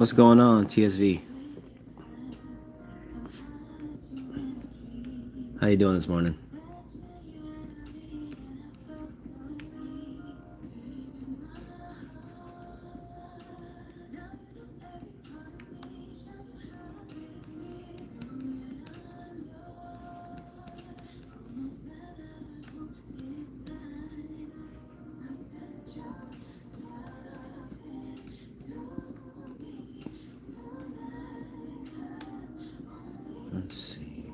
What's going on, TSV? How you doing this morning? Let's see.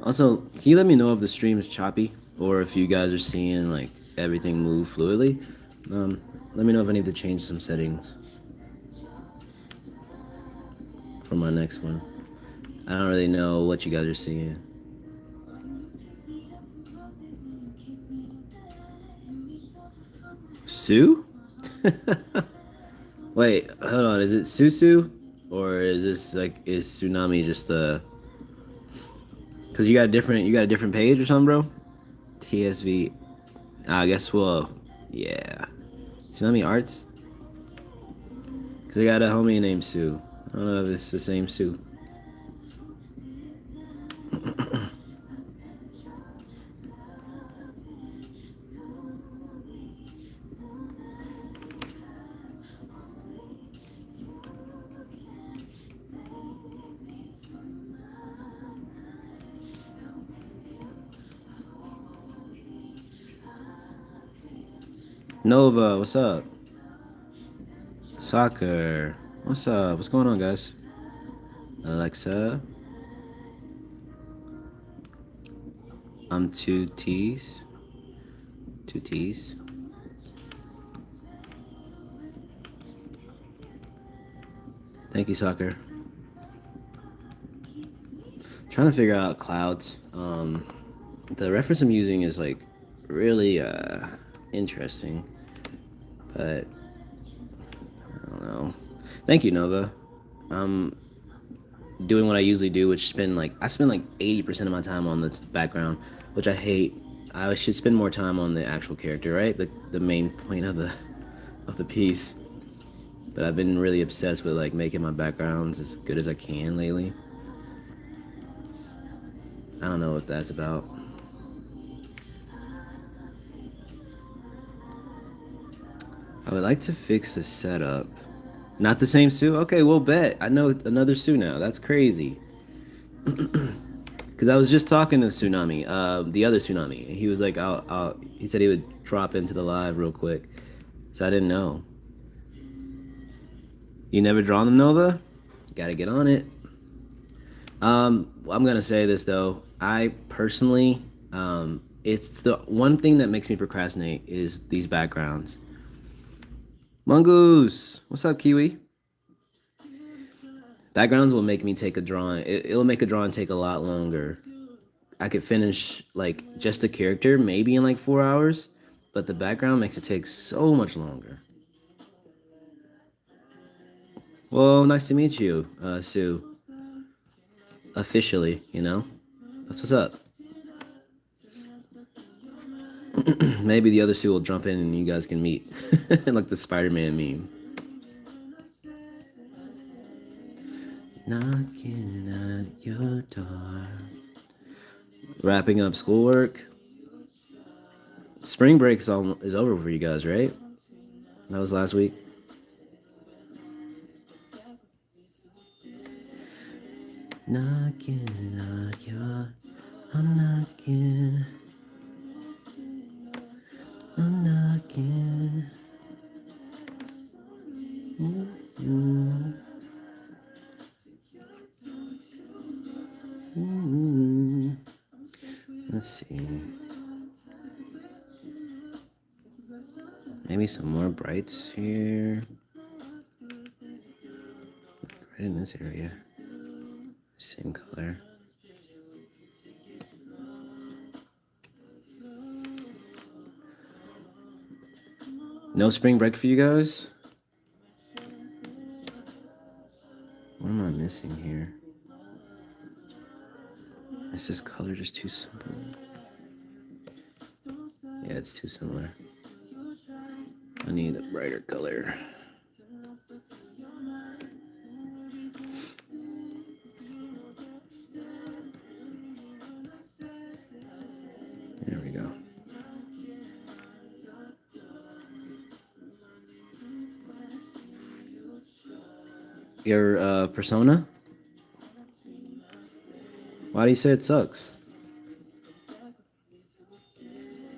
Also, can you let me know if the stream is choppy or if you guys are seeing like everything move fluidly? Let me know if I need to change some settings for my next one. I don't really know what you guys are seeing. Sue? Wait, hold on. Is it Susu? Or is this like is Tsunami just cause you got a different page or something, bro? TSV. I guess yeah. Tsunami Arts? Cause I got a homie named Sue. I don't know if it's the same Sue. Nova, what's up? Soccer, what's up? What's going on, guys? Alexa, I'm two T's. Two T's. Thank you, soccer. Trying to figure out clouds. The reference I'm using is like really interesting, but I don't know. Thank you, Nova. I'm doing what I usually do, which I spend like 80% of my time on the background, which I hate. I should spend more time on the actual character, right? The main point of the piece. But I've been really obsessed with like making my backgrounds as good as I can lately. I don't know what that's about. I would like to fix the setup. Not the same Sue? Okay, we'll bet. I know another Sue now. That's crazy. Because I was just talking to Tsunami, the other Tsunami. He was like, he said he would drop into the live real quick. So I didn't know. You never drawn them, Nova? Gotta get on it. I'm gonna say this though. I personally, it's the one thing that makes me procrastinate is these backgrounds. Mongoose, what's up, Kiwi? Backgrounds will make me take a drawing. It'll make a drawing take a lot longer. I could finish like just a character maybe in like 4 hours, but the background makes it take so much longer. Well, nice to meet you, Sue. Officially, you know? That's what's up. Maybe the other Sue will jump in and you guys can meet. Like the Spider-Man meme. Knocking at your door. Wrapping up schoolwork. Spring break is over for you guys, right? That was last week. Knocking at your... I'm knocking. I'm knocking. Mm-hmm. Mm-hmm. Let's see. Maybe some more brights here. Right in this area. Same color. No spring break for you guys? What am I missing here? Is this color just too simple? Yeah, it's too similar. I need a brighter color. There we go. Your persona? Why do you say it sucks?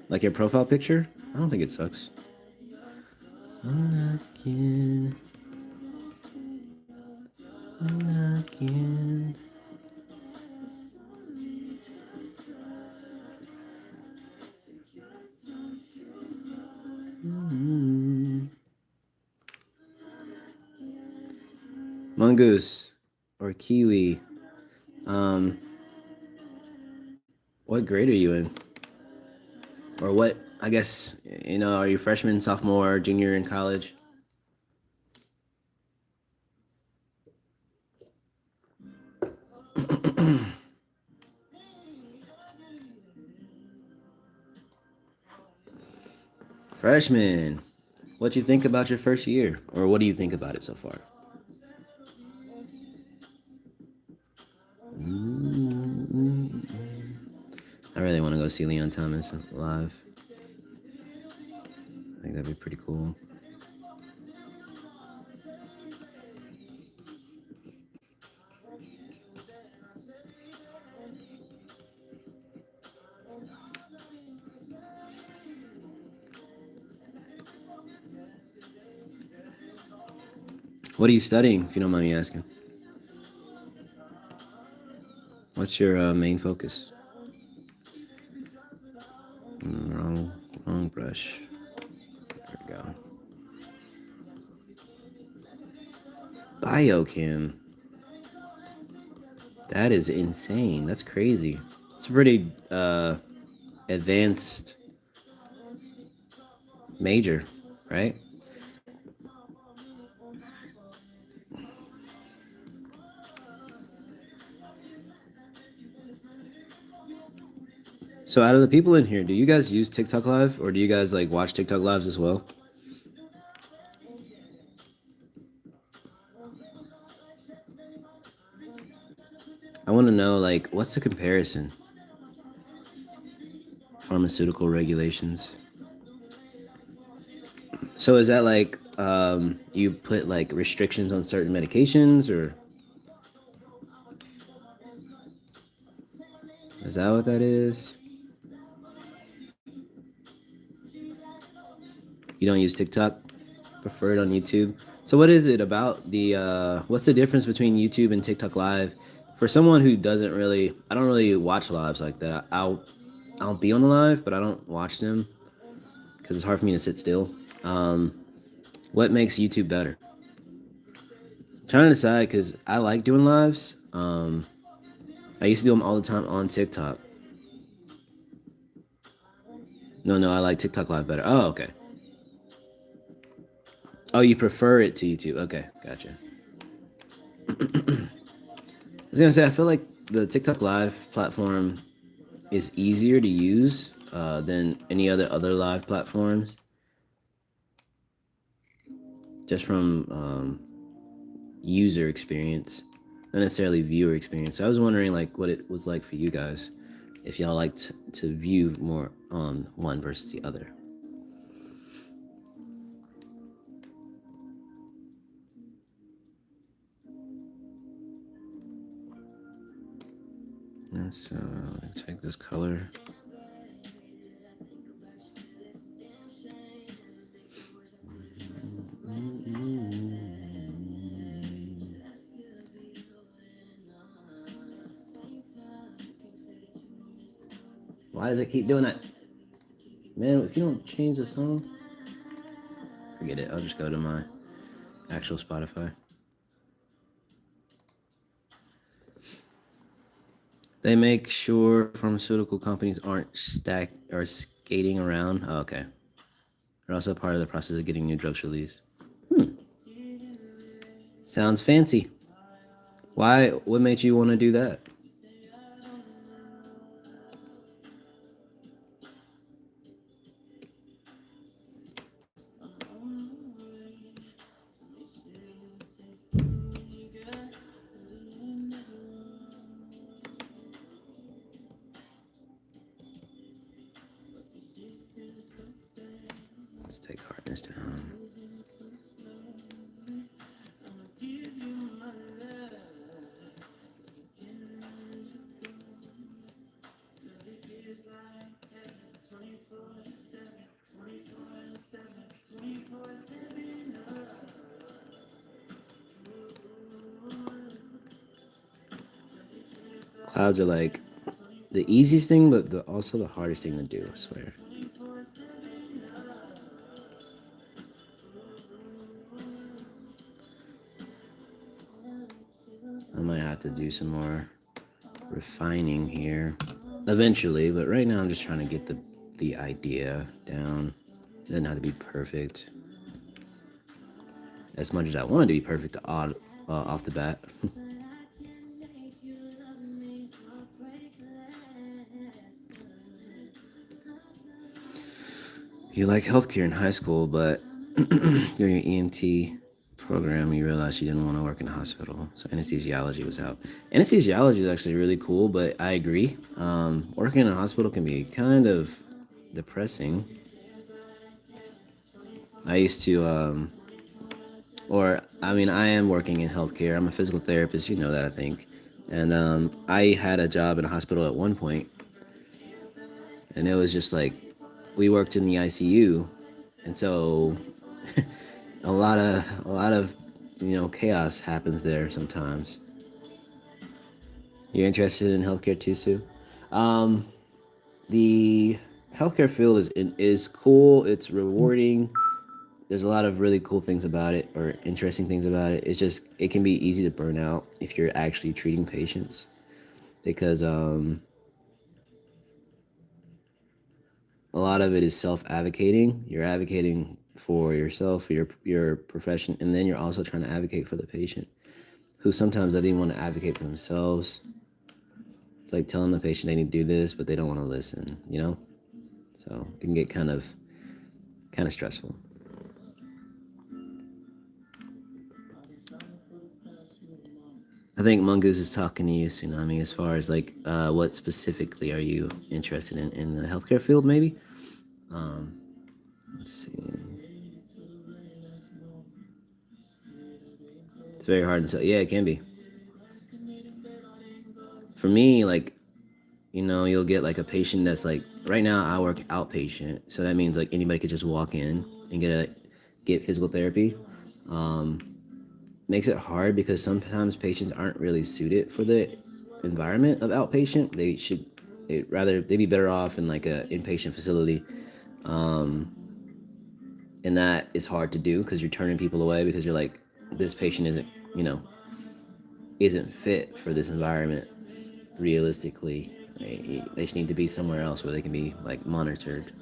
Like your profile picture? I don't think it sucks. I'm knocking. I'm knocking. Mongoose or Kiwi. Um, what grade are you in? Or what, I guess, are you freshman, sophomore, junior in college? Freshman. What you think about your first year? Or what do you think about it so far? I really want to go see Leon Thomas live. I think that'd be pretty cool. What are you studying, if you don't mind me asking? What's your main focus? Wrong brush. There we go. Biochem. That is insane. That's crazy. It's a pretty advanced major, right? So out of the people in here, do you guys use TikTok Live or do you guys like watch TikTok Lives as well? I want to know like what's the comparison? Pharmaceutical regulations. So is that like you put like restrictions on certain medications or is that what that is? You don't use TikTok? Prefer it on YouTube? So what is it about the what's the difference between YouTube and TikTok Live? For someone who doesn't really I don't really watch lives like that. I'll be on the live, but I don't watch them because it's hard for me to sit still. What makes YouTube better? I'm trying to decide because I like doing lives. I used to do them all the time on TikTok. No, I like TikTok Live better. Oh, okay. Oh, you prefer it to YouTube. Okay, gotcha. I was gonna say I feel like the TikTok Live platform is easier to use than any other live platforms, just from user experience, not necessarily viewer experience. So I was wondering like what it was like for you guys, if y'all liked to view more on one versus the other. And so take this color. Why does it keep doing that? Man, if you don't change the song, forget it. I'll just go to my actual Spotify. They make sure pharmaceutical companies aren't stacked or skating around. Oh, okay. They're also part of the process of getting new drugs released. Sounds fancy. Why? What made you want to do that? Clouds are like the easiest thing, but also the hardest thing to do, I swear. I might have to do some more refining here eventually, but right now I'm just trying to get the idea down. It doesn't have to be perfect as much as I want it to be perfect off the bat. You like healthcare in high school, but during your EMT program, you realized you didn't want to work in a hospital. So anesthesiology was out. Anesthesiology is actually really cool, but I agree. Working in a hospital can be kind of depressing. I used to, or I mean, I am working in healthcare. I'm a physical therapist. You know that, I think. And I had a job in a hospital at one point, and it was just like we worked in the ICU, and so a lot of chaos happens there sometimes. You're interested in healthcare too, Sue? Um, the healthcare field is cool. It's rewarding. There's a lot of really cool things about it, or interesting things about it. It's just it can be easy to burn out if you're actually treating patients, because a lot of it is self-advocating. You're advocating for yourself, for your profession, and then you're also trying to advocate for the patient, who sometimes doesn't even want to advocate for themselves. It's like telling the patient they need to do this, but they don't want to listen, you know? So it can get kind of stressful. I think Mongoose is talking to you, Tsunami, as far as like what specifically are you interested in the healthcare field, maybe? Um, let's see. It's very hard to tell. Yeah, it can be. For me, like, you'll get like a patient that's like, right now I work outpatient, so that means like anybody could just walk in and get physical therapy. Um, Makes it hard because sometimes patients aren't really suited for the environment of outpatient. They'd be better off in like a inpatient facility. Um, and that is hard to do because you're turning people away because you're like, this patient you know, isn't fit for this environment realistically. They just need to be somewhere else where they can be like monitored.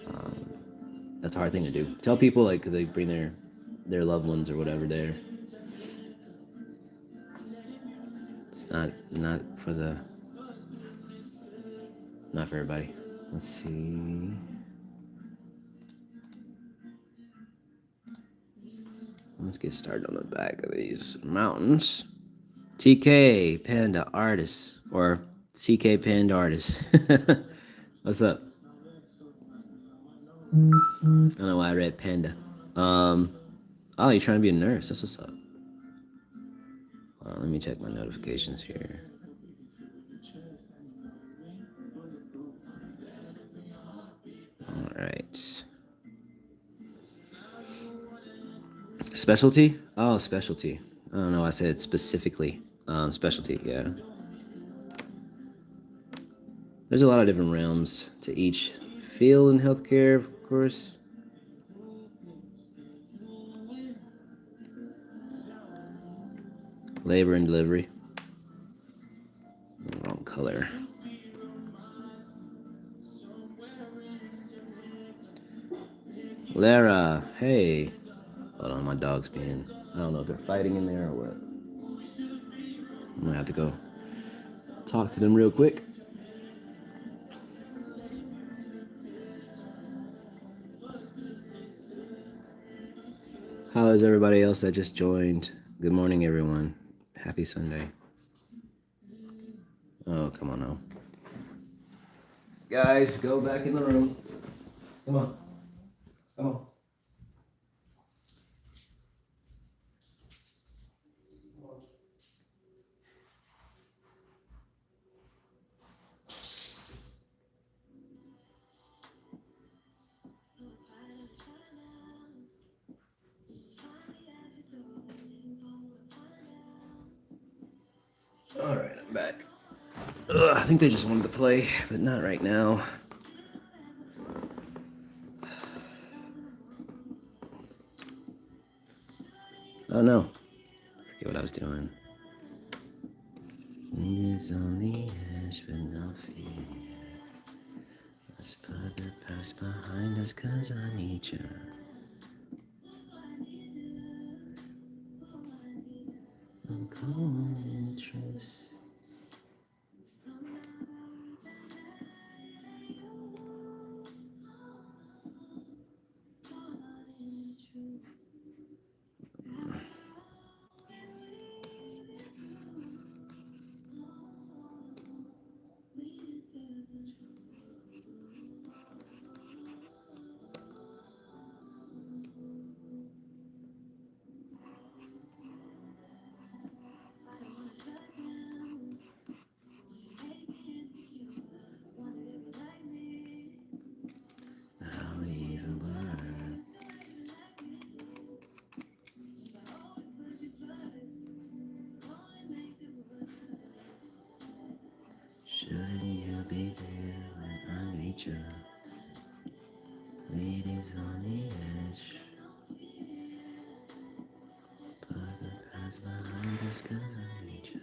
Um, that's a hard thing to do. Tell people like they bring their loved ones or whatever there. It's not for not for everybody. Let's see. Let's get started on the back of these mountains. TK Panda Artist, or CK Panda Artist. What's up? I don't know why I read Panda. Um, oh, you're trying to be a nurse. That's what's up. Let me check my notifications here. All right. Specialty? Oh, specialty. I don't know. I said specifically. Specialty. Yeah. There's a lot of different realms to each field in healthcare, of course. Labor and delivery. Wrong color. Lara, hey. Hold on, my dog's being. I don't know if they're fighting in there or what. I'm gonna have to go talk to them real quick. How is everybody else that just joined? Good morning, everyone. Happy Sunday. Oh, come on now. Guys, go back in the room. Come on. Come on. All right, I'm back. I think they just wanted to play, but not right now. Oh no. I forget what I was doing. Is on the edge, but no fear. Let's put the past behind us, 'cause I need you. I'm calling the truth. How we even were. Shouldn't you be there when I need you? Ladies on the edge. Put the past behind us, 'cause I need you.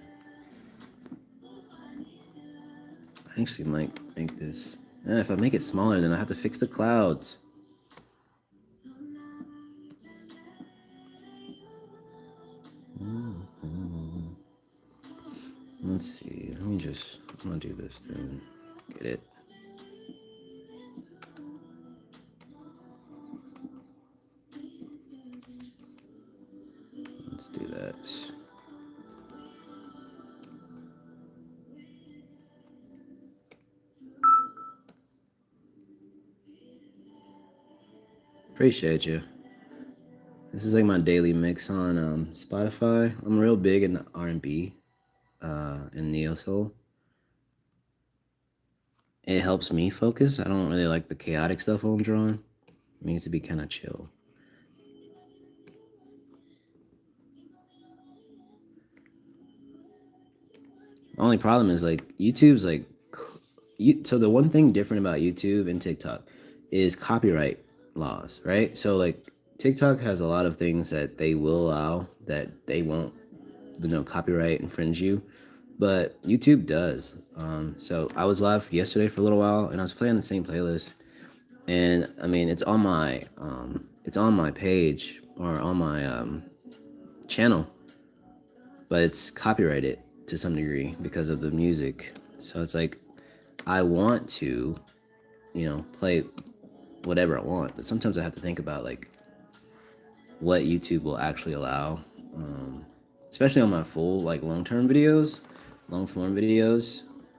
I actually might make this. If I make it smaller, then I have to fix the clouds. Let's see. I'm gonna do this then. Get it. Let's do that. Appreciate you. This is like my daily mix on Spotify. I'm real big in R&B and neo soul. It helps me focus. I don't really like the chaotic stuff while I'm drawing. It needs to be kind of chill. Only problem is like YouTube's like so the one thing different about YouTube and TikTok is copyright laws, right? So like TikTok has a lot of things that they will allow that they won't, copyright infringe you, but YouTube does. So I was live yesterday for a little while, and I was playing the same playlist, and I mean it's on my page or on my channel, but it's copyrighted to some degree because of the music. So it's like I want to, play whatever I want, but sometimes I have to think about like what YouTube will actually allow, especially on my full like long form videos,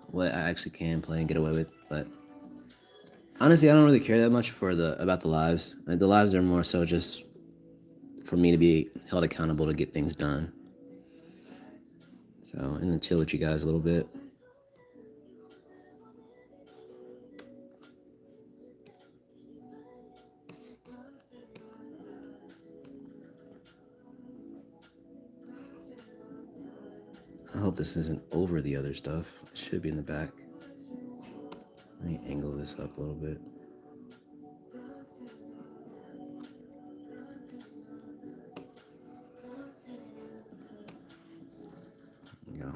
what I actually can play and get away with. But honestly, I don't really care that much for about the lives. Like, the lives are more so just for me to be held accountable to get things done. So, and to chill with you guys a little bit. I hope this isn't over the other stuff. It should be in the back. Let me angle this up a little bit. There we go.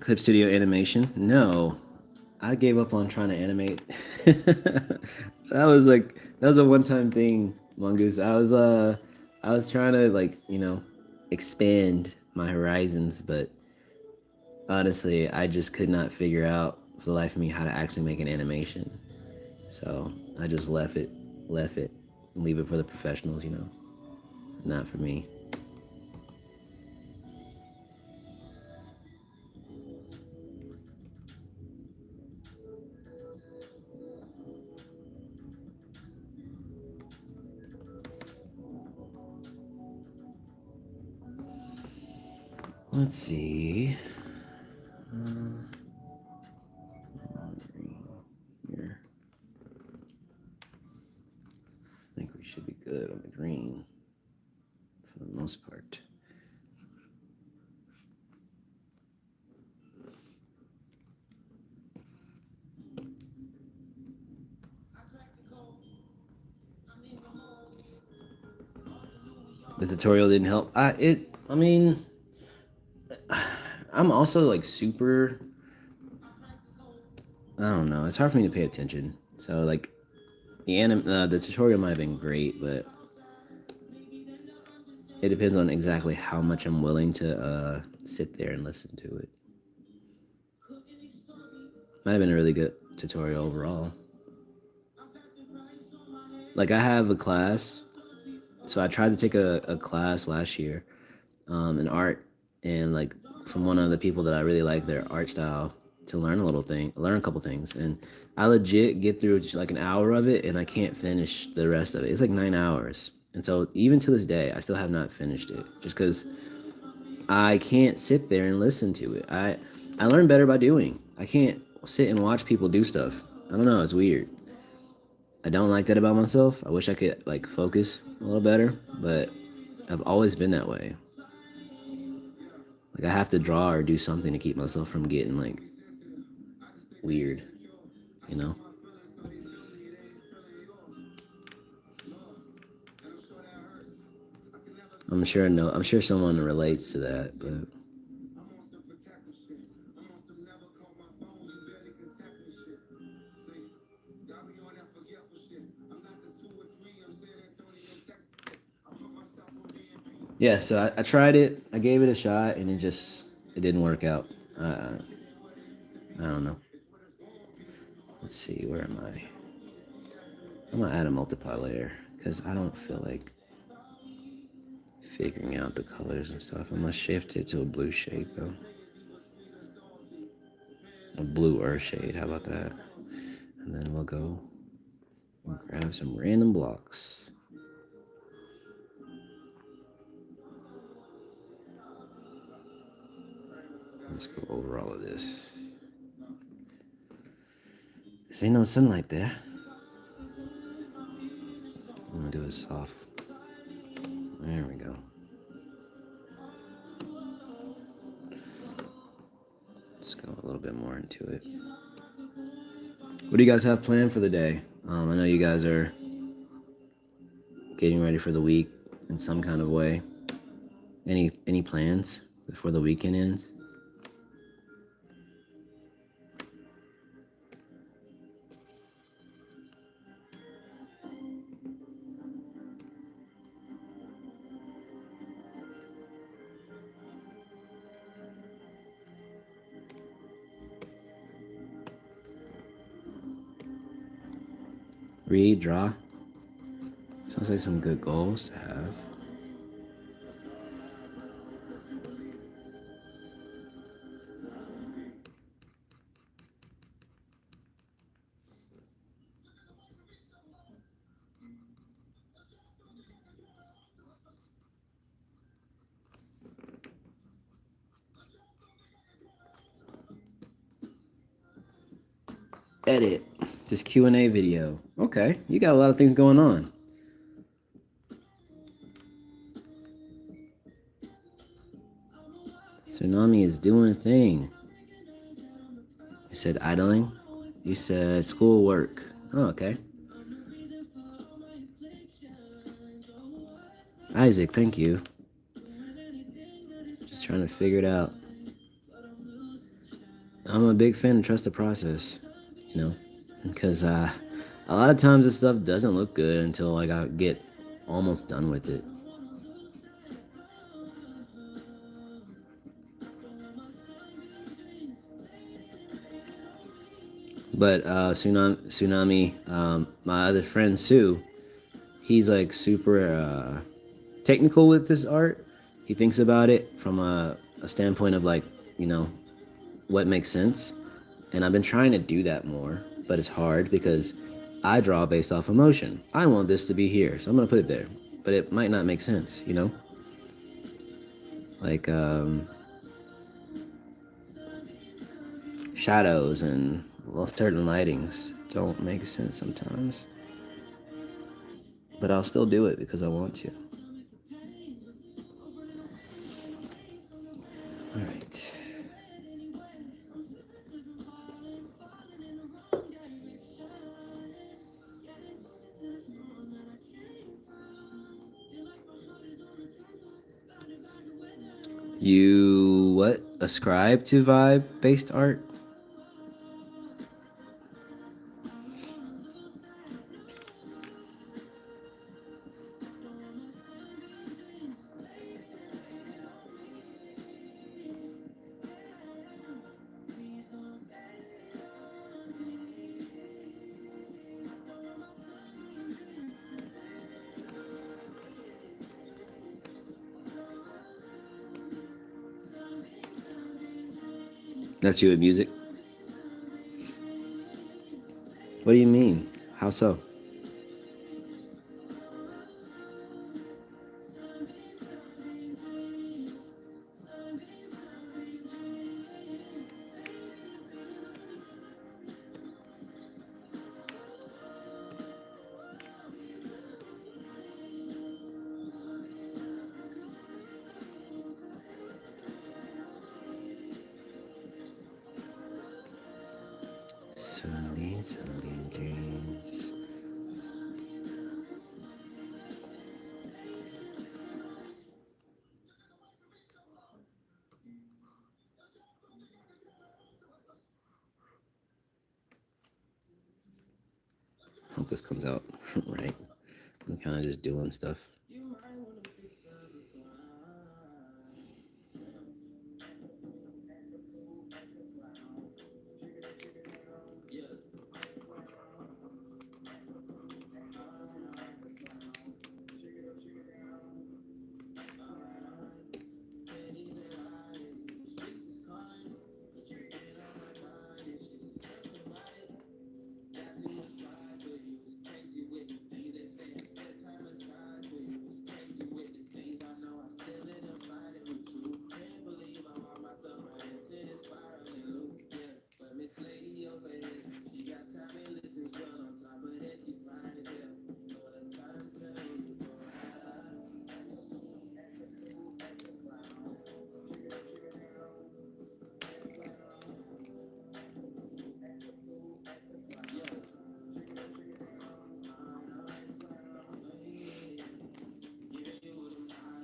Clip Studio animation? No. I gave up on trying to animate. That was a one-time thing, Mongoose. I was trying to like, expand my horizons, but honestly, I just could not figure out for the life of me how to actually make an animation. So I just left it, leave it for the professionals, not for me. Let's see. Here. I think we should be good on the green for the most part. The tutorial didn't help. I mean, I'm also like super. I don't know. It's hard for me to pay attention. So like, the tutorial might have been great, but it depends on exactly how much I'm willing to sit there and listen to it. Might have been a really good tutorial overall. Like I have a class, so I tried to take a class last year, in art, and like from one of the people that I really like their art style to learn a couple things, and I legit get through just like an hour of it, and I can't finish the rest of it. It's like 9 hours, and so even to this day, I still have not finished it, just because I can't sit there and listen to it. I learn better by doing. I can't sit and watch people do stuff. I don't know. It's weird. I don't like that about myself. I wish I could like focus a little better, but I've always been that way. Like I have to draw or do something to keep myself from getting like weird, you know? I'm sure someone relates to that, but yeah, so I tried it. I gave it a shot, and it didn't work out. I don't know. Let's see, where am I? I'm gonna add a multiply layer because I don't feel like figuring out the colors and stuff. I'm gonna shift it to a blue shade though. A bluer shade, how about that? And then we'll go and grab some random blocks. Let's go over all of this. This ain't no sunlight there. I'm gonna do it soft. There we go. Let's go a little bit more into it. What do you guys have planned for the day? I know you guys are getting ready for the week in some kind of way. Any plans before the weekend ends? Read, draw. Sounds like some good goals to have. Edit this Q&A video. Okay, you got a lot of things going on. Tsunami is doing a thing. You said idling. You said school work. Oh, okay. Isaac, thank you. Just trying to figure it out. I'm a big fan of trust the process, you know, because a lot of times this stuff doesn't look good until like I get almost done with it. But Tsunami, my other friend Sue, he's like super technical with this art. He thinks about it from a standpoint of like, you know, what makes sense. And I've been trying to do that more, but it's hard because I draw based off emotion. I want this to be here, so I'm gonna put it there. But it might not make sense, you know? Like shadows and certain lightings don't make sense sometimes. But I'll still do it because I want to. All right. You what? Ascribe to vibe-based art? That's you with music? What do you mean? How so? Sunbeam, sunbeam dreams. Hope this comes out right. I'm kind of just doing stuff.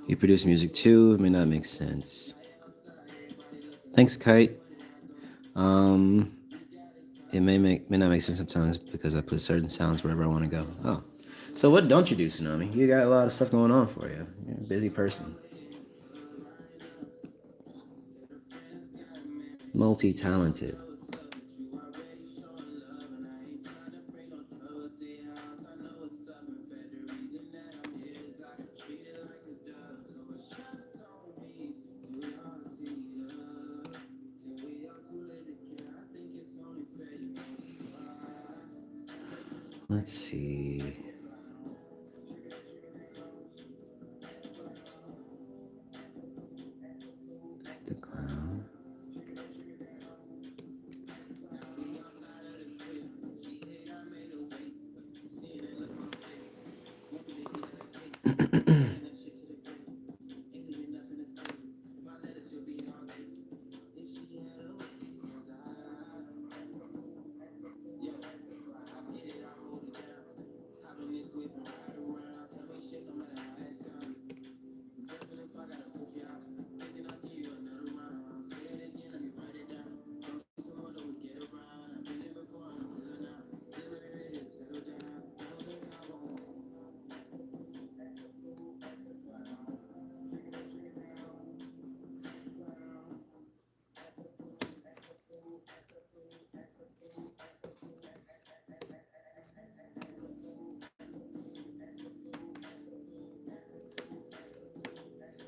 You produce music too. It may not make sense. Thanks, Kite. Um, it may not make sense sometimes because I put certain sounds wherever I want to go. Oh, so what don't you do, Tsunami? You got a lot of stuff going on for you. You're a busy person, multi-talented. Let's see. The clown.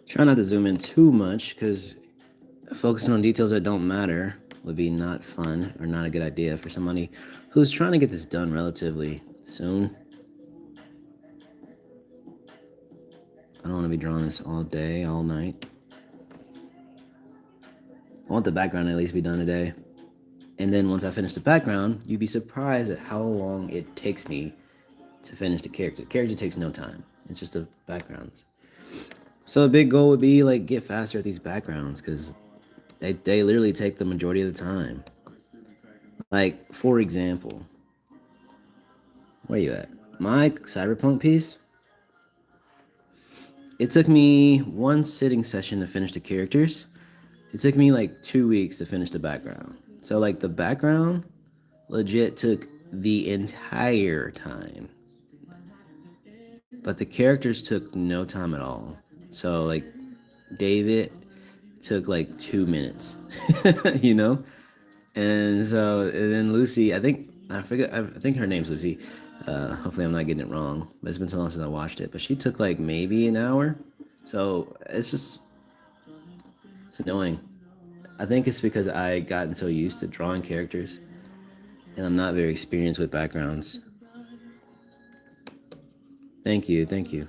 Try not to zoom in too much because focusing on details that don't matter would be not fun or not a good idea for somebody who's trying to get this done relatively soon. I don't want to be drawing this all day, all night. I want the background to at least be done today. And then once I finish the background, you'd be surprised at how long it takes me to finish the character. The character takes no time. It's just the backgrounds. So a big goal would be like get faster at these backgrounds because they literally take the majority of the time. Like, for example, where you at? My cyberpunk piece, It took me one sitting session to finish the characters. It took me like 2 weeks to finish the background. So like the background legit took the entire time. But the characters took no time at all. So like David took like 2 minutes, you know? And then Lucy, I forget, I think her name's Lucy. Hopefully I'm not getting it wrong, but it's been so long since I watched it. But she took like maybe an hour. So it's annoying. I think it's because I gotten so used to drawing characters and I'm not very experienced with backgrounds. Thank you, thank you.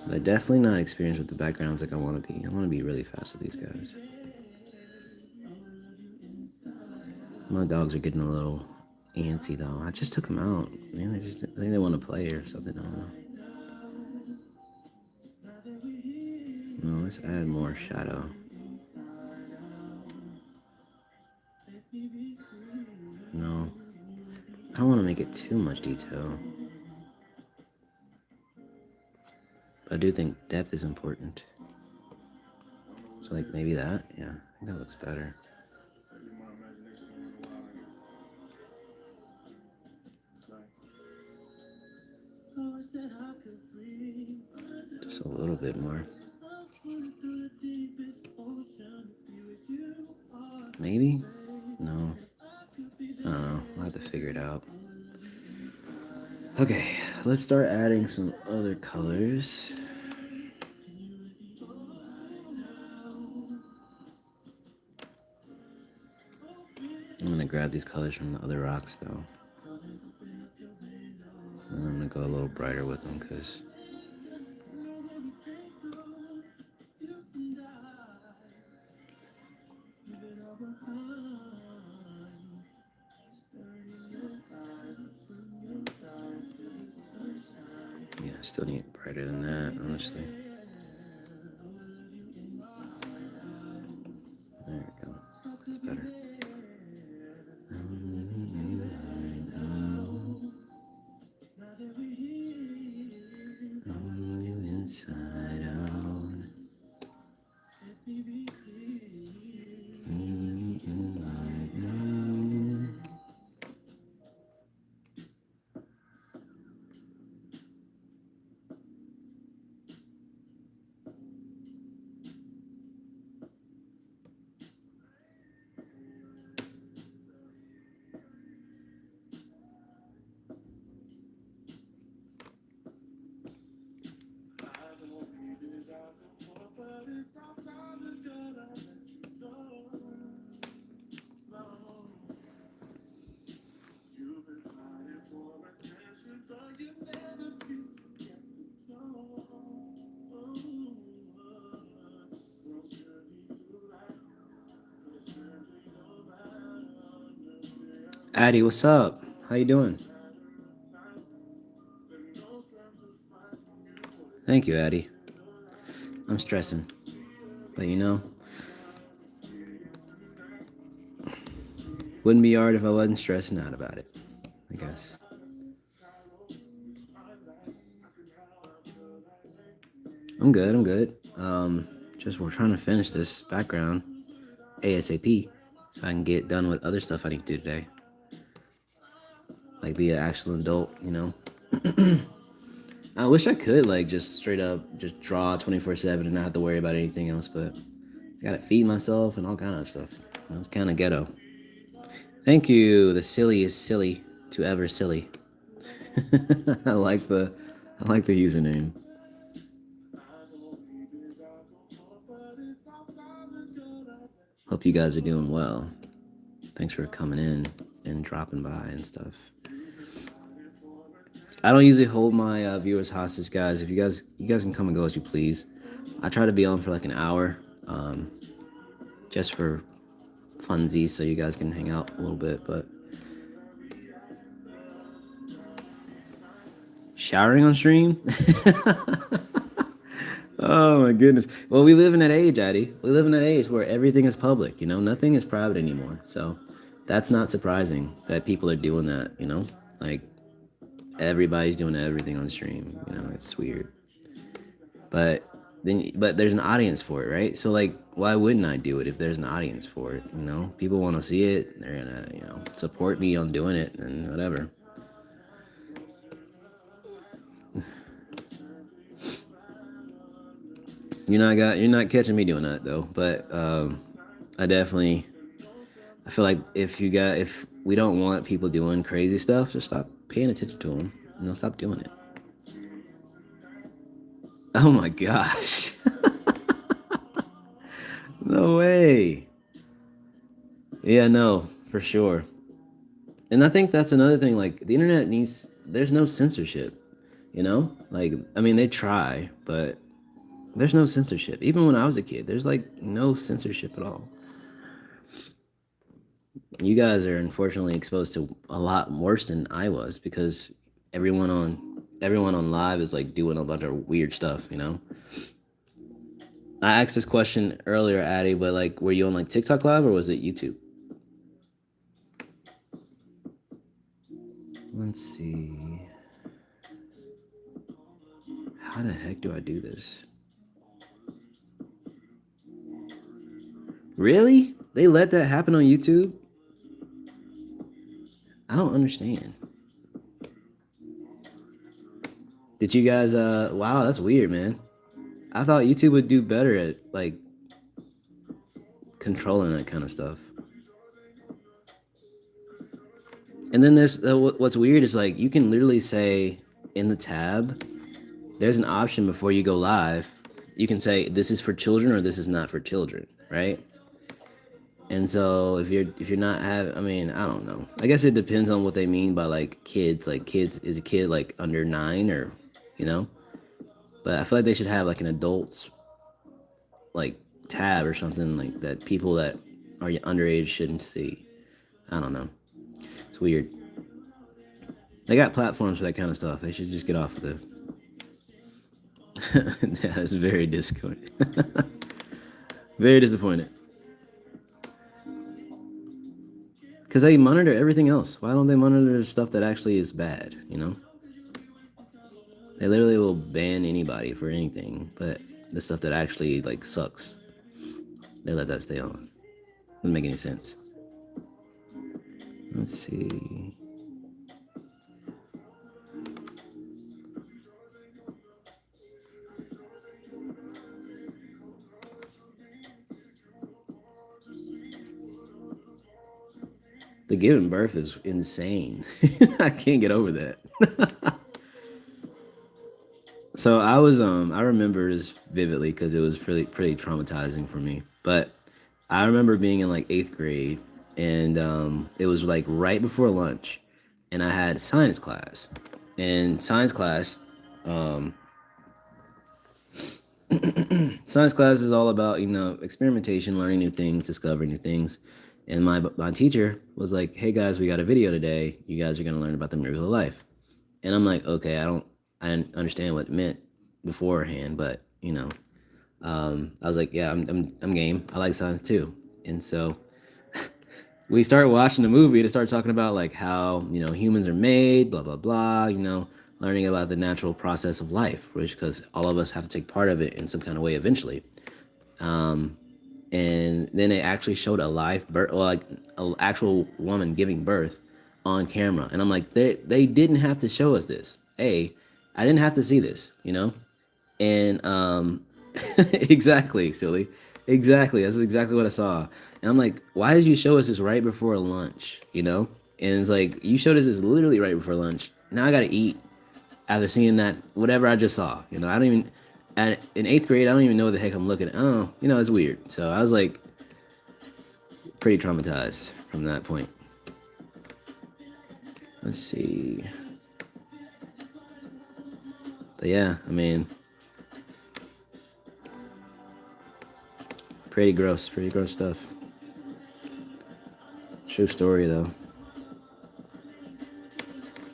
But definitely not experienced with the backgrounds like I want to be. I want to be really fast with these guys. My dogs are getting a little antsy though. I just took them out. Man, I think they want to play or something. I don't know. No, let's add more shadow. No, I don't want to make it too much detail. But I do think depth is important. So like maybe that, yeah, I think that looks better. Just a little bit more. Maybe? No. I don't know. I'll have to figure it out. Okay, let's start adding some other colors. I'm gonna grab these colors from the other rocks though. And I'm gonna go a little brighter with them because yeah, I still need it brighter than that, honestly. There we go. It's better. Inside out. Addie, what's up? How you doing? Thank you, Addie. I'm stressing, but you know, wouldn't be art if I wasn't stressing out about it, I guess. I'm good, I'm good. Just we're trying to finish this background ASAP so I can get done with other stuff I need to do today. Like be an actual adult, you know? I wish I could like just straight up just draw 24/7 and not have to worry about anything else, but I gotta feed myself and all kind of stuff. It's kind of ghetto. Thank you. The silly is silly to ever silly. I like the I like the username. Hope you guys are doing well. Thanks for coming in and dropping by and stuff. I don't usually hold my viewers hostage, guys. If you guys can come and go as you please. I try to be on for like an hour, just for funsies, so you guys can hang out a little bit. But showering on stream? Oh my goodness. Well, we live in that age, Addy. We live in that age where everything is public. You know, nothing is private anymore. So that's not surprising that people are doing that. You know, like everybody's doing everything on stream. You know, it's weird. But but there's an audience for it, right? So like, why wouldn't I do it if there's an audience for it? You know, people want to see it. They're gonna, support me on doing it and whatever. You're not catching me doing that though. But I definitely, I feel like if we don't want people doing crazy stuff, just stop paying attention to them. Stop doing it. Oh my gosh. No way. Yeah, no, for sure. And I think that's another thing. Like, the internet needs, there's no censorship, Like, I mean, they try, but there's no censorship. Even when I was a kid, there's like no censorship at all. You guys are unfortunately exposed to a lot worse than I was because everyone on live is like doing a bunch of weird stuff. I asked this question earlier, Addy, but like, were you on like TikTok live or was it YouTube? Let's see. How the heck do I do this? Really? They let that happen on YouTube? I don't understand. Did you guys wow, that's weird, man. I thought YouTube would do better at like controlling that kind of stuff. And then there's what's weird is like you can literally say in the tab, there's an option before you go live. You can say this is for children or this is not for children, right? And so if you're not have, I mean, I don't know. I guess it depends on what they mean by like kids. Like kids, is a kid like under 9 or, you know? But I feel like they should have like an adults like tab or something like that. People that are underage shouldn't see. I don't know. It's weird. They got platforms for that kind of stuff. They should just get off of the. Yeah, it's very disappointing. Very disappointed. Because they monitor everything else. Why don't they monitor the stuff that actually is bad? They literally will ban anybody for anything, but the stuff that actually like sucks, they let that stay on. Doesn't make any sense. Let's see. The giving birth is insane. I can't get over that. So I remember this vividly because it was pretty traumatizing for me. But I remember being in like 8th grade, and it was like right before lunch, and I had science class. And um, science class is all about experimentation, learning new things, discovering new things. And my teacher was like, "Hey guys, we got a video today. You guys are gonna learn about the miracle of life." And I'm like, "Okay, I understand what it meant beforehand, but I was like, yeah, I'm game. I like science too." And so we started watching the movie to start talking about like how humans are made, blah blah blah. Learning about the natural process of life, which because all of us have to take part of it in some kind of way eventually. Um, and then they actually showed a live birth, or like an actual woman giving birth on camera, and I'm like, they didn't have to show us this. I didn't have to see this. And exactly, silly. Exactly. That's exactly what I saw. And I'm like, why did you show us this right before lunch? And it's like, you showed us this literally right before lunch. Now I gotta eat after seeing that whatever I just saw. I don't even in 8th grade, I don't even know what the heck I'm looking at. Oh, it's weird. So I was like pretty traumatized from that point. Let's see. But yeah, I mean, pretty gross stuff. True story though.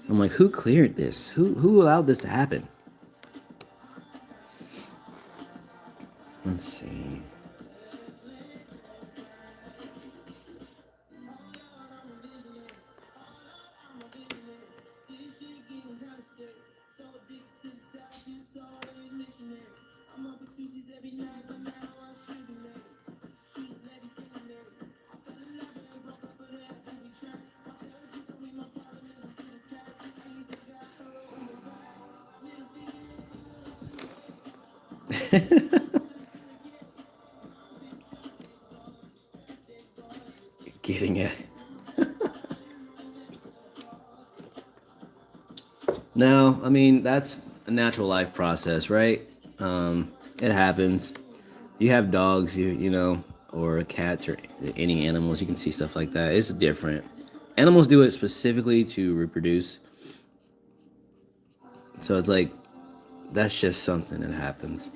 I'm like, who cleared this? Who allowed this to happen? Let's see. Getting it. No, I mean that's a natural life process, right? It happens. You have dogs, you know, or cats or any animals. You can see stuff like that. It's different. Animals do it specifically to reproduce, so it's like that's just something that happens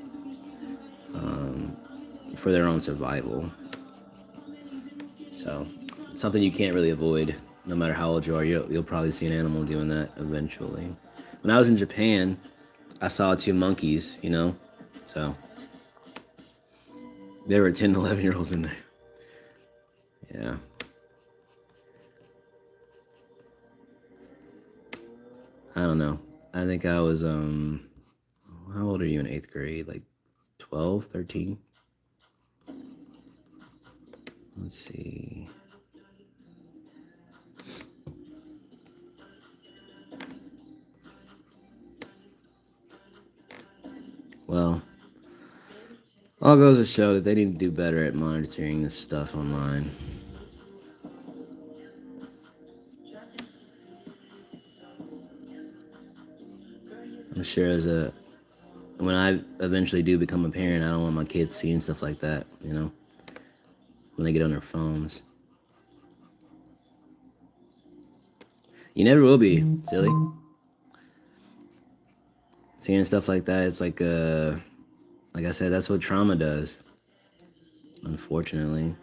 for their own survival. So something you can't really avoid. No matter how old you are, you'll probably see an animal doing that eventually. When I was in Japan, I saw two monkeys, you know, so there were 10, 11-year-olds in there. Yeah. I don't know. I think I was, how old are you in eighth grade? Like 12, 13? Let's see. Well, all goes to show that they need to do better at monitoring this stuff online. I'm sure when I eventually do become a parent, I don't want my kids seeing stuff like that, you know, when they get on their phones. You never will be, silly. Seeing stuff like that, it's like I said, that's what trauma does, unfortunately.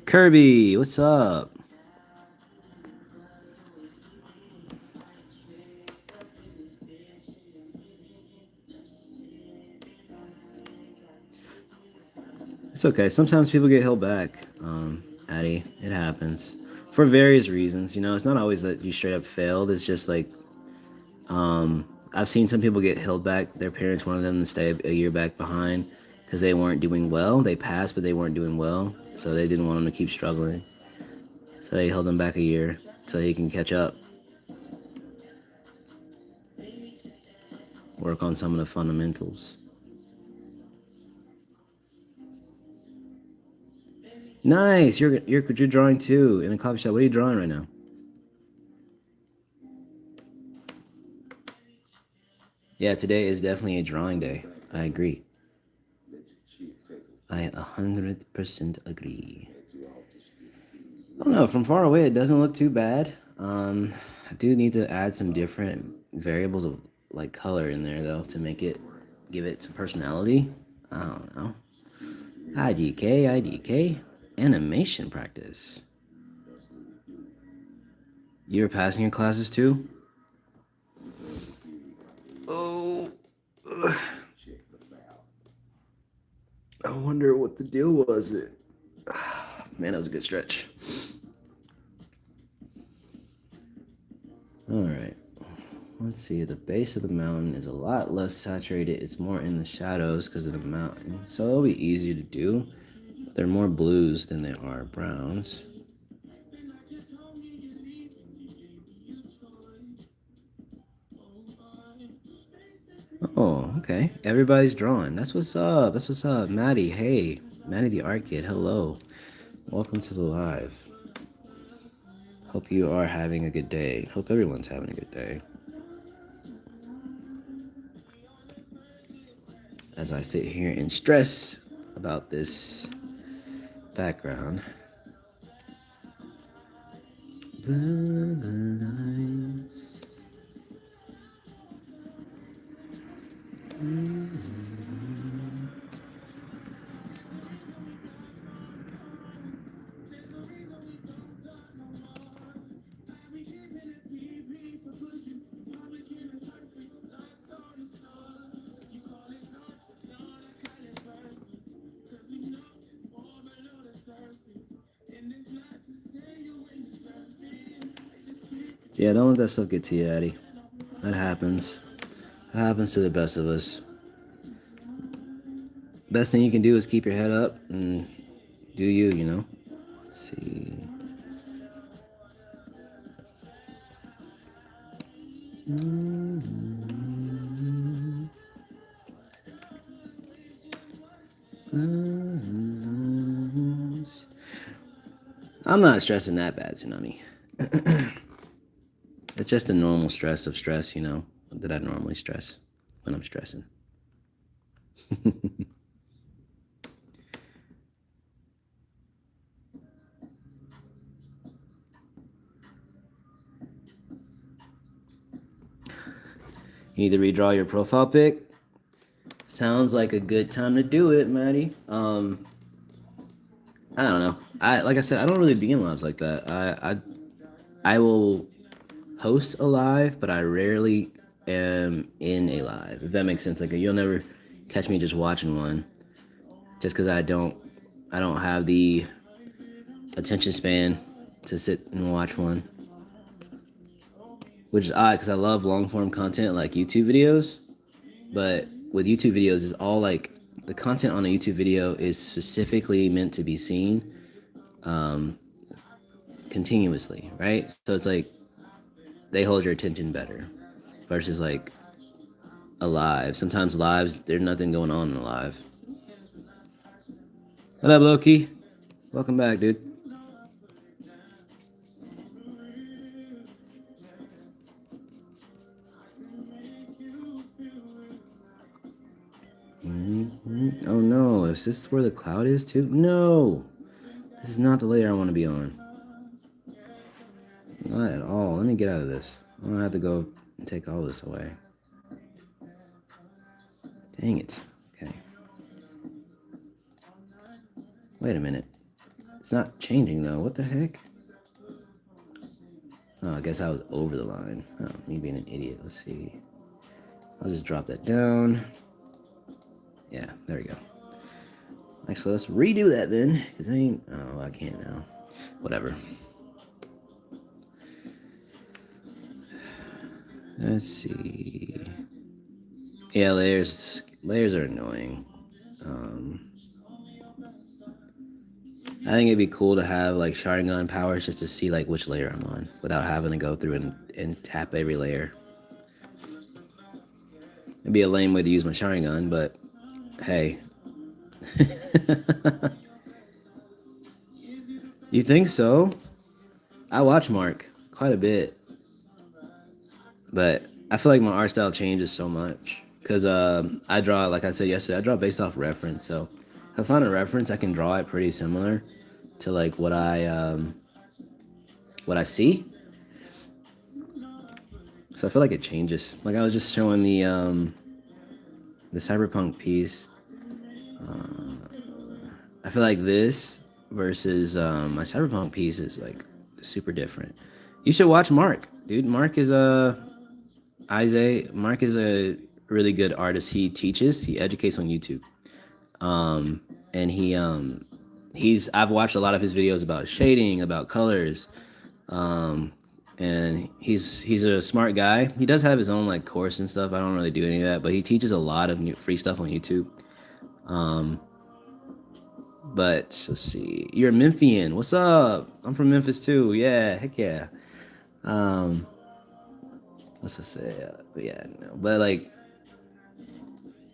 Kirby, what's up? It's okay. Sometimes people get held back, Addie. It happens for various reasons. You know, it's not always that you straight up failed. It's just like I've seen some people get held back. Their parents wanted them to stay a year back behind because they weren't doing well. They passed, but they weren't doing well, so they didn't want them to keep struggling. So they held them back a year so he can catch up, work on some of the fundamentals. Nice. You're drawing too in a coffee shop. What are you drawing right now? Yeah, today is definitely a drawing day. I agree. I 100% agree. I don't know. From far away, it doesn't look too bad. I do need to add some different variables of like color in there though to make it give it some personality. I don't know. IDK, animation practice. You're passing your classes too? Oh, I wonder what the deal was. Man, that was a good stretch. All right. Let's see. The base of the mountain is a lot less saturated. It's more in the shadows because of the mountain. So it'll be easier to do. They're more blues than they are browns. Oh, okay. Everybody's drawing. That's what's up. That's what's up. Maddie, hey. Maddie the art kid, hello. Welcome to the live. Hope you are having a good day. Hope everyone's having a good day. As I sit here and stress about this background. The lines. Yeah, don't let that stuff get to you, Eddie. That happens. That happens to the best of us. Best thing you can do is keep your head up and do you, you know? Let's see. I'm not stressing that bad, Tsunami. It's just a normal stress of stress, you know, that I normally stress when I'm stressing. You need to redraw your profile pic. Sounds like a good time to do it, Maddie. I don't know. I like I said, I don't really be in lives like that. I will host a live, but I rarely am in a live. If that makes sense. Like you'll never catch me just watching one, just because I don't have the attention span to sit and watch one. Which is odd because I love long form content like YouTube videos, but with YouTube videos is all like the content on a YouTube video is specifically meant to be seen continuously, right? So it's like they hold your attention better versus like a live. Sometimes lives there's nothing going on in a live. What up, Loki? Welcome back, dude. Oh no, is this where the cloud is too? No! This is not the layer I want to be on. Not at all. Let me get out of this. I'm gonna have to go and take all this away. Dang it. Okay. Wait a minute. It's not changing though. What the heck? Oh, I guess I was over the line. Oh, me being an idiot. Let's see. I'll just drop that down. Yeah, there we go. Actually, let's redo that then. Cause I ain't. Oh, I can't now. Whatever. Let's see. Yeah, layers are annoying. I think it'd be cool to have like Sharingan powers just to see like which layer I'm on without having to go through and tap every layer. It'd be a lame way to use my Sharingan, but hey. You think so? I watch Mark quite a bit, but I feel like my art style changes so much because I draw, like I said yesterday, I draw based off reference. So if I find a reference, I can draw it pretty similar to like what I see. So I feel like it changes. Like I was just showing the cyberpunk piece. I feel like this versus my cyberpunk piece is like super different. You should watch Mark, dude. Mark is a really good artist. He teaches, he educates on YouTube. And he's I've watched a lot of his videos about shading, about colors. Um, and he's a smart guy. He does have his own like course and stuff. I don't really do any of that, but he teaches a lot of new, free stuff on YouTube. But let's see. You're a Memphian. What's up? I'm from Memphis too. Yeah, heck yeah. Um, let's just say, yeah, no. But like,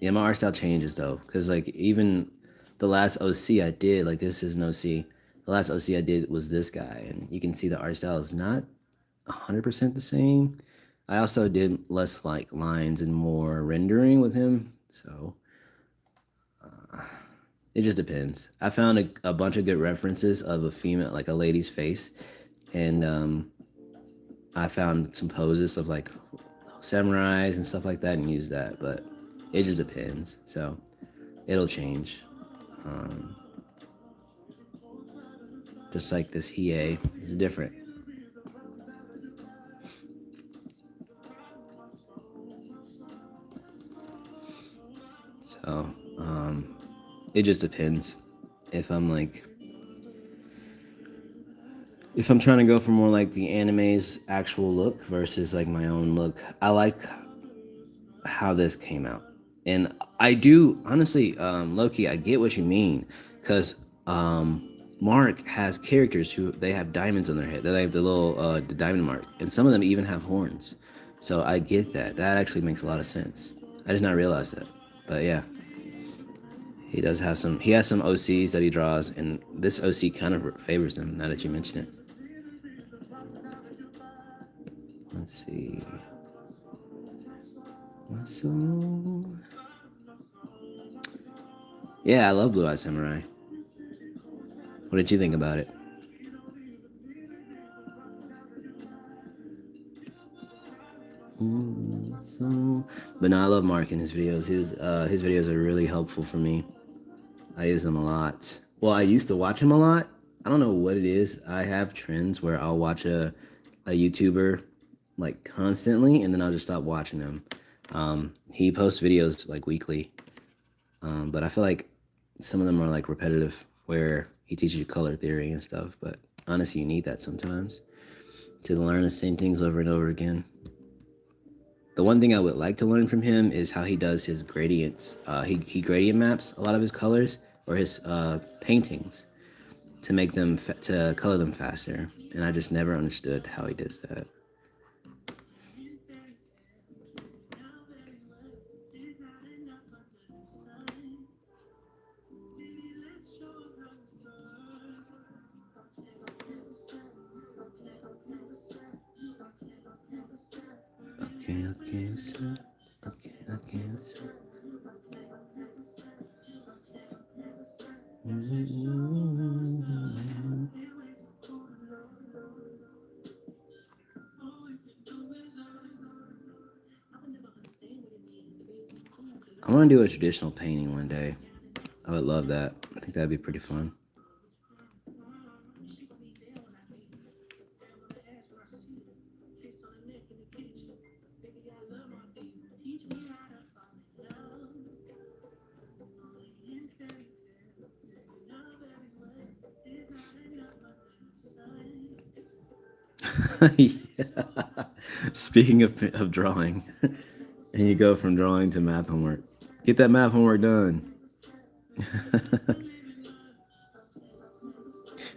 yeah, my art style changes though, because like even the last OC I did, like this is an OC. The last OC I did was this guy, and you can see the art style is not 100% the same. I also did less like lines and more rendering with him, so it just depends. I found a bunch of good references of a female, like a lady's face, and I found some poses of like samurais and stuff like that and used that, but it just depends. So it'll change. Um, just like this Hiei is different. So it just depends. If I'm like, if I'm trying to go for more like the anime's actual look versus like my own look, I like how this came out. And I do honestly, Loki, I get what you mean, because Mark has characters who they have diamonds on their head. They have the little the diamond mark, and some of them even have horns. So I get that. That actually makes a lot of sense. I did not realize that, but yeah. He does have some. He has some OCs that he draws, and this OC kind of favors him. Now that you mention it. Let's see. So, yeah, I love Blue Eye Samurai. What did you think about it? But no, I love Mark and his videos. His videos are really helpful for me. I use them a lot. Well, I used to watch him a lot. I don't know what it is. I have trends where I'll watch a YouTuber like constantly, and then I'll just stop watching him. He posts videos like weekly, but I feel like some of them are like repetitive, where he teaches you color theory and stuff. But honestly, you need that sometimes to learn the same things over and over again. The one thing I would like to learn from him is how he does his gradients. He gradient maps a lot of his colors or his paintings to make them to color them faster, and I just never understood how he does that. Okay, so okay, so. I want to do a traditional painting one day. I would love that. I think that'd be pretty fun. Yeah. Speaking of drawing, and you go from drawing to math homework. Get that math homework done.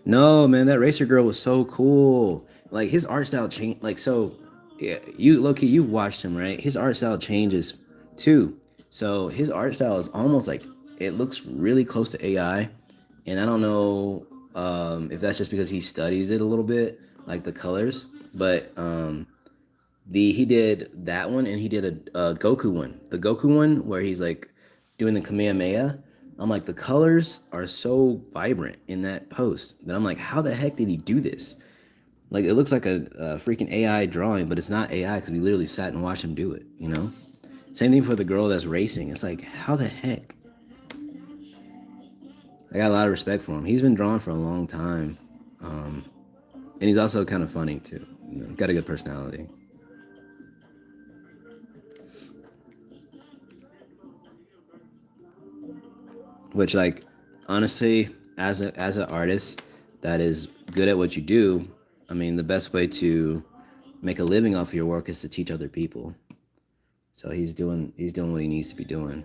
No, man, that racer girl was so cool. Like his art style changed. Like so, yeah. You Loki, you watched him, right? His art style changes too. So his art style is almost like it looks really close to AI, and I don't know if that's just because he studies it a little bit, like the colors. But he did that one, and he did a Goku one, the Goku one where he's like doing the Kamehameha. I'm like, the colors are so vibrant in that post that I'm like, how the heck did he do this? Like, it looks like a freaking AI drawing, but it's not AI because we literally sat and watched him do it, you know? Same thing for the girl that's racing. It's like, how the heck? I got a lot of respect for him. He's been drawing for a long time. Um, and he's also kind of funny, too. You know, he's got a good personality. Which, like, honestly, as an artist that is good at what you do, I mean, the best way to make a living off of your work is to teach other people. So he's doing what he needs to be doing,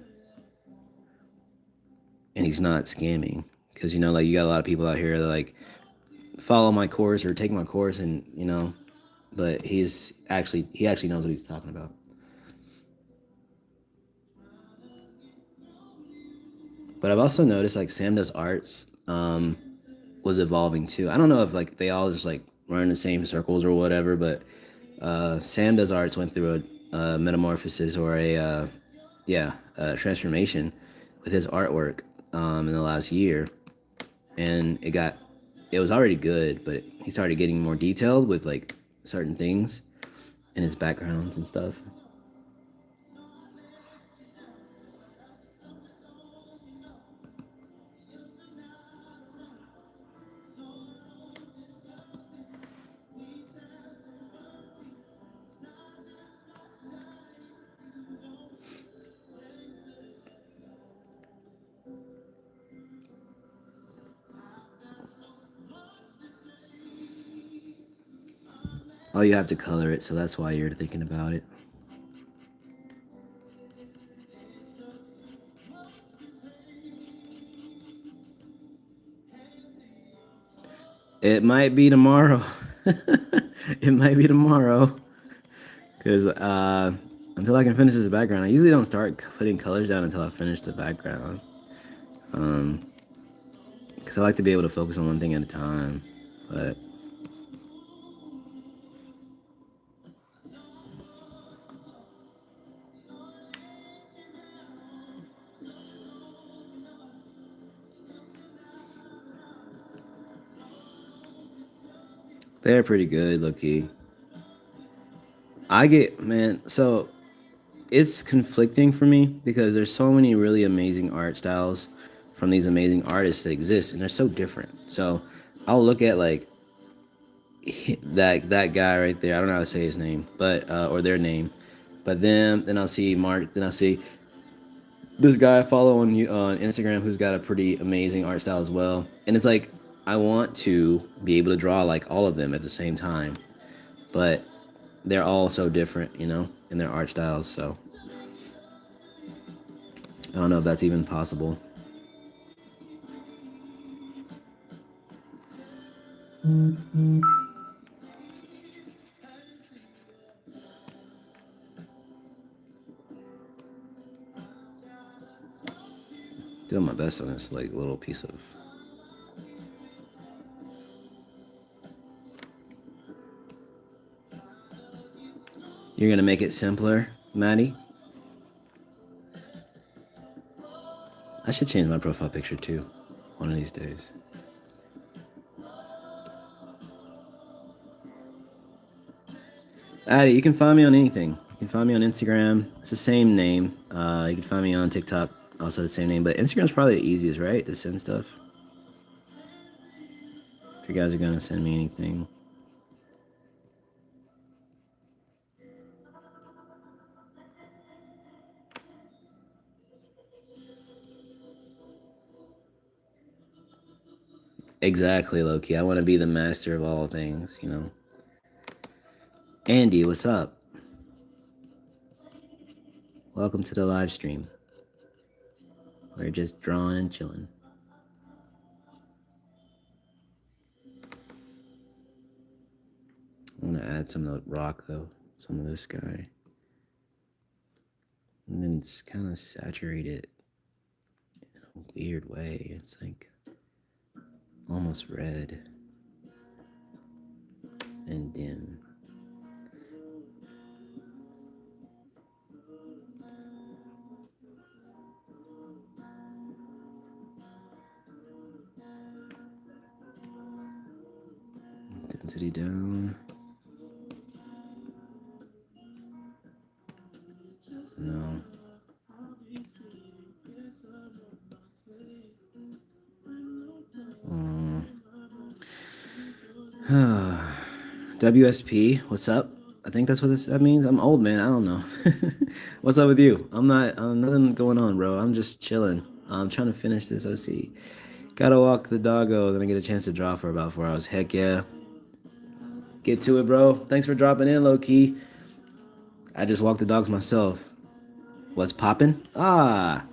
and he's not scamming. Because like you got a lot of people out here that like follow my course or take my course, and but he actually knows what he's talking about. But I've also noticed like Sam Does Arts was evolving too. I don't know if like they all just like run in the same circles or whatever, but Sam Does Arts went through a metamorphosis or a transformation with his artwork in the last year, and it was already good, but he started getting more detailed with like certain things in his backgrounds and stuff. Oh, you have to color it, so that's why you're thinking about it. It might be tomorrow. It might be tomorrow. Because until I can finish this background, I usually don't start putting colors down until I finish the background. Because I like to be able to focus on one thing at a time. But they're pretty good, low key. I get, man, so it's conflicting for me because there's so many really amazing art styles from these amazing artists that exist, and they're so different. So I'll look at like that guy right there. I don't know how to say his name, but or their name. But then I'll see Mark. Then I'll see this guy I follow on Instagram who's got a pretty amazing art style as well. And it's like I want to be able to draw like all of them at the same time, but they're all so different, you know, in their art styles. So I don't know if that's even possible. Doing my best on this like little piece of. You're gonna make it simpler, Maddie. I should change my profile picture too, one of these days. Addie, you can find me on anything. You can find me on Instagram. It's the same name. You can find me on TikTok, also the same name. But Instagram's probably the easiest, right, to send stuff. If you guys are gonna send me anything. Exactly, Loki. I want to be the master of all things, you know. Andy, what's up? Welcome to the live stream. We're just drawing and chilling. I want to add some of the rock though, some of this guy, and then it's kind of saturate it in a weird way. It's like almost red and dim. Intensity down. No. WSP, what's up? I think that's what that means. I'm old, man. I don't know. What's up with you? I'm not. Nothing going on, bro. I'm just chilling. I'm trying to finish this OC. Gotta walk the doggo, then I get a chance to draw for about 4 hours. Heck yeah. Get to it, bro. Thanks for dropping in, low key. I just walked the dogs myself. What's poppin'? Ah,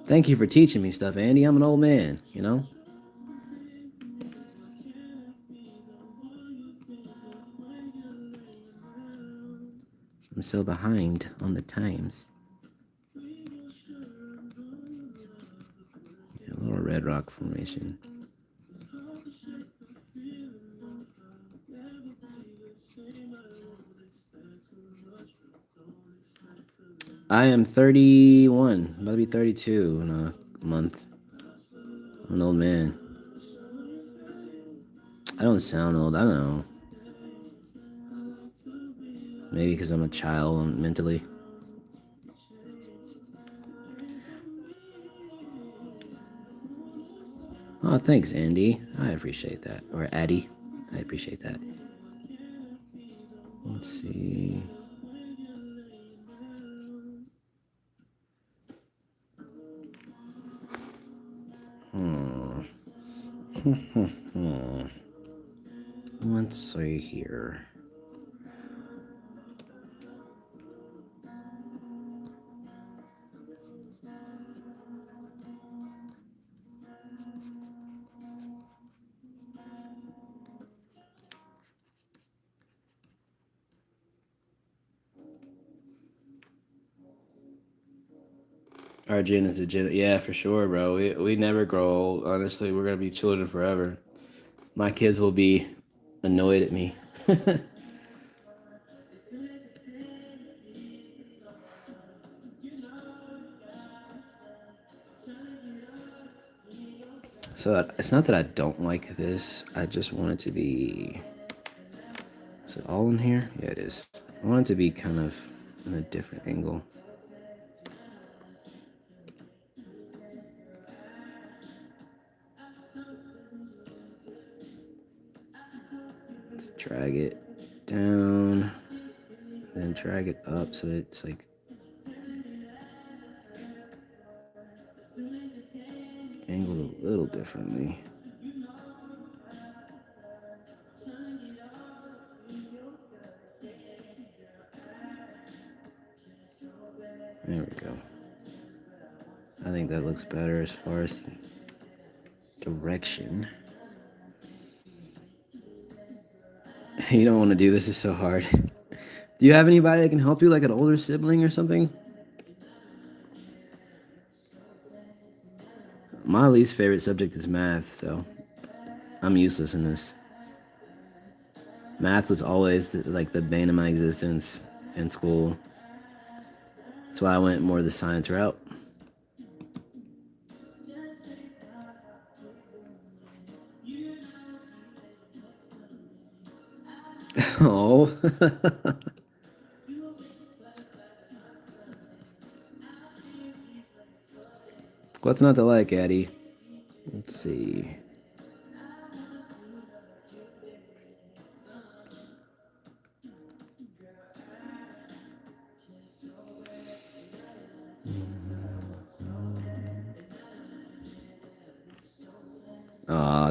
thank you for teaching me stuff, Andy. I'm an old man, you know? I'm so behind on the times. Yeah, a little red rock formation. I am 31. I'm about to be 32 in a month. I'm an old man. I don't sound old. I don't know. Maybe because I'm a child mentally. Oh, thanks, Andy. I appreciate that. Or Addie. I appreciate that. Let's see. Let's see here. Our gen is a gen. Yeah, for sure, bro. We never grow old. Honestly, we're gonna be children forever. My kids will be annoyed at me. So it's not that I don't like this. I just want it to be. Is it all in here? Yeah, it is. I want it to be kind of in a different angle. Let's drag it down, then drag it up so it's like angled a little differently. There we go. I think that looks better as far as the direction. You don't want to do this, it's so hard. Do you have anybody that can help you, like an older sibling or something? My least favorite subject is math, so I'm useless in this. Math was always like the bane of my existence in school. That's why I went more the science route. Oh. What's not to like, Addie? Let's see.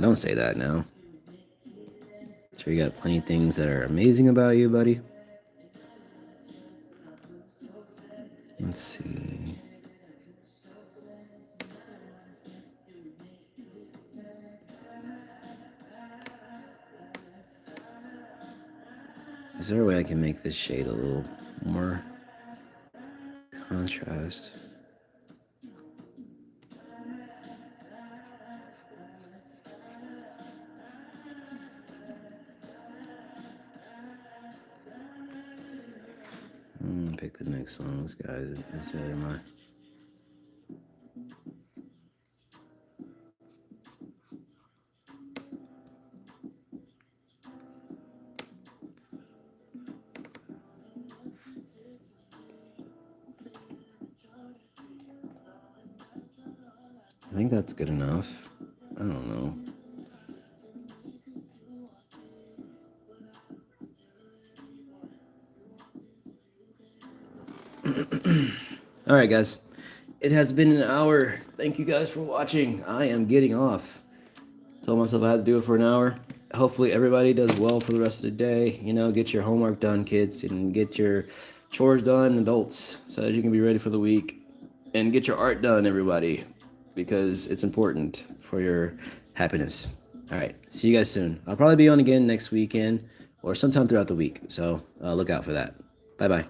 Don't say that now. Sure, you got plenty of things that are amazing about you, buddy. Let's see. Is there a way I can make this shade a little more contrast? Pick the next songs, guys. It's really my. I think that's good enough. I don't know. All right, guys. It has been an hour. Thank you guys for watching. I am getting off. Told myself I had to do it for an hour. Hopefully everybody does well for the rest of the day. You know, get your homework done, kids, and get your chores done, adults, so that you can be ready for the week. And get your art done, everybody, because it's important for your happiness. All right. See you guys soon. I'll probably be on again next weekend or sometime throughout the week. So look out for that. Bye-bye.